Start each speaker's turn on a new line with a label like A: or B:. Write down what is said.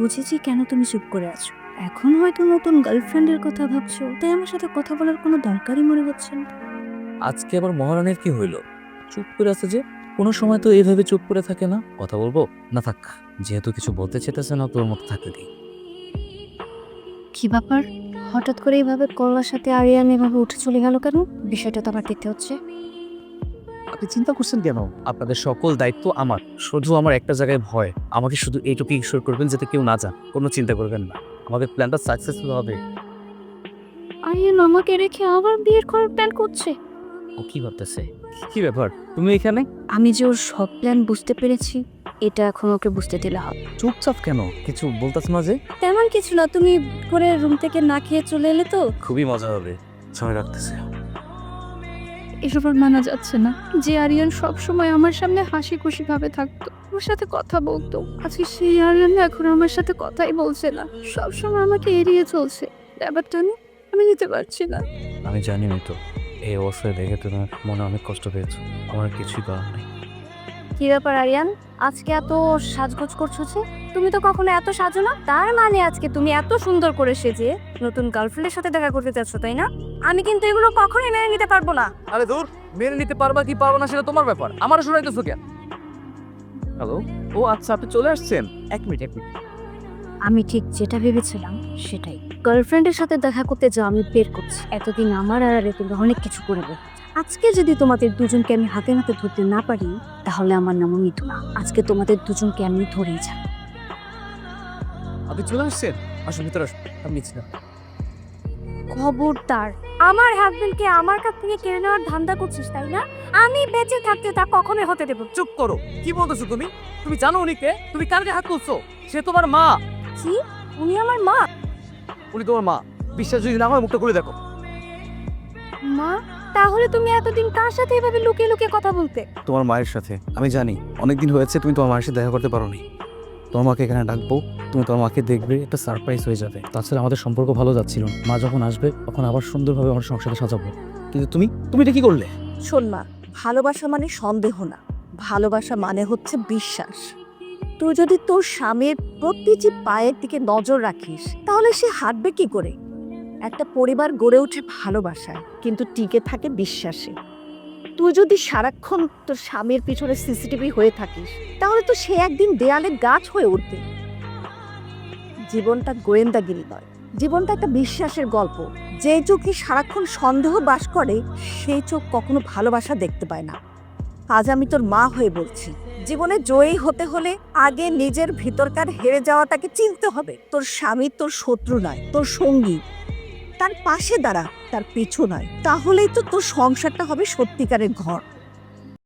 A: বুঝেছি কেন তুমি চুপ করে আছো। এখন হয়তো নতুন গার্লফ্রেন্ডের কথা ভাবছো, তাই আমার সাথে কথা বলার কোনো দরকারই মনে হচ্ছে না।
B: আজকে আবার মহারানীর কি হইল? চুপ করে আছে যে। কোনো সময় তো এইভাবে চুপ করে থাকে না। কথা বলবো না? থাক, যেহেতু কিছু বলতে চেতেছে না, তোর মতো থাকতে দিই।
A: কি ব্যাপার, হঠাৎ করে এইভাবে কলার সাথে আরিয়ান এভাবে উঠে চলে গেল কেন? বিষয়টা তো আমার দেখতে হচ্ছে।
B: আপনি চিন্তা করছেন কেন? আপনাদের সকল দায়িত্ব আমার, শুধু আমার একটা জায়গায় ভয়। আমাকে শুধু এইটুকু ইনশোর করবেন যাতে কেউ না যান। কোনো চিন্তা করবেন না, আমাদের প্ল্যানটা সাকসেসফুল হবে।
A: আরিয়ান আমাকে রেখে আবার বিয়ের করার প্ল্যান করছে।
B: ও কি ভাবতেছে? কি ব্যাপার, তুমি এখানে?
A: আমি যে ওর সব প্ল্যান বুঝতে পেরেছি, এটা এখন ওকে বুঝতে দিলে হবে।
B: চুপচাপ কেন? কিছু বলতেছ না যে?
A: তেমন কিছু না, তুমি করে রুম থেকে না খেয়ে চলে এলে তো।
B: খুবই মজা হবে, সময় রাখতেছে।
A: এসব আর মানা যাচ্ছে না যে আরিয়ান সব সময় আমার সামনে হাসি খুশি ভাবে থাকতো, আমার সাথে কথা বলতো। আজকে সেই আরিয়ান এখন আমার সাথে কথাই বলছে না, সব সময় আমাকে এড়িয়ে চলছে। ব্যাপারটা আমি নিতে পারছি না।
B: আমি জানি তো, এই অবস্থায় দেখে তোমার মনে অনেক কষ্ট পেয়েছো। আমার কিছুই করার নেই।
A: কি ব্যাপার আরিয়ান, আজকে এত সাজগোজ করছো যে? তুমি তো কখনো এত সাজো না। তার মানে আজকে তুমি এত সুন্দর করে সেজে নতুন গার্লফ্রেন্ডের সাথে দেখা করতে চাচ্ছ, তাই না? আমি কিন্তু এগুলো কখনোই মেনে নিতে পারবো না।
B: আরে দূর, মেনে নিতে পারবা কি পারবো না সেটা তোমার ব্যাপার, আমারও শোনাইতেছো কেন? হ্যালো, ও আচ্ছা, আপনি চলে আসছেন। এক মিনিট।
A: আমি ঠিক যেটা ভেবেছিলাম সেটাই। গার্লফ্রেন্ডের সাথে দেখা করতে যাও আমি বের করছি। এতদিন আমার আড়ালে তুমি অনেক কিছু করে বল। আজকে যদি তোমাদের দুজনকে আমি হাতে নাতে ধরতে না পারি, তাহলে আমার নামও মিতু না। আজকে তোমাদের দুজনকে আমি ধরেই যাব।
B: আপনি চলে আসছেন, আসুন ভিতরে আসুন। আমি নিচ্ছি না।
A: খবরদার, আমার হাজবেন্ডকে আমার কাছ থেকে কেড়ে নেওয়ার ধান্দা করছিস, তাই না? আমি বেঁচে থাকতে তা কখনোই হতে দেব না।
B: চুপ করো, কি বলতেছো তুমি? তুমি জানো উনি কে? তুমি কার গায়ে হাত তুলছো? সে তোমার মা।
A: জি, উনি আমার মা।
B: উনি তোমার মা। বিশ্বাস যদি না হয় মুখটা করে দেখো।
A: মা? তাহলে তুমি এতদিন কার সাথে এভাবে লুকিয়ে লুকিয়ে কথা বলতে?
C: তোমার মায়ের সাথে। আমি জানি অনেকদিন হয়েছে তুমি তোমার মায়ের সাথে দেখা করতে পারোনি। তোমার মাকে এখানে ডাকবো, তুমি তোমার মাকে দেখবে, একটা সারপ্রাইজ হয়ে যাবে। তাছাড়া আমাদের সম্পর্ক ভালো যাচ্ছিল, মা যখন আসবে তখন আবার সুন্দরভাবে আমার সংসারে সাজাবো। কিন্তু তুমি তুমি এটা কি করলে?
D: শোন মা, ভালোবাসা মানে সন্দেহ না, ভালোবাসা মানে হচ্ছে বিশ্বাস। তুই যদি তোর স্বামীর প্রতিটি পায়ের দিকে নজর রাখিস, তাহলে সে হাঁটবে কি করে? একটা পরিবার গড়ে ওঠে ভালোবাসায়, কিন্তু টিকে থাকে বিশ্বাসে। তুই যদি সারাক্ষণ তোর স্বামীর পিছনে সিসিটিভি হয়ে থাকিস, তাহলে তো সে একদিন দেয়ালে গাছ হয়ে উঠবে। জীবনটা গোয়েন্দাগিরি নয়, জীবনটা একটা বিশ্বাসের গল্প। যে চোখে সারাক্ষণ সন্দেহ বাস করে, সেই চোখ কখনো ভালোবাসা দেখতে পায় না। আজ আমি তোর মা হয়ে বলছি, জীবনে জয়ী হতে হলে আগে নিজের ভিতরকার হেরে যাওয়াটাকে চিনতে হবে। তোর স্বামী তোর শত্রু নয়, তোর সঙ্গী। তার পাশে দাঁড়া, তার পিছু নয়। তাহলেই তো তোর সংসারটা হবে সত্যিকারের ঘর।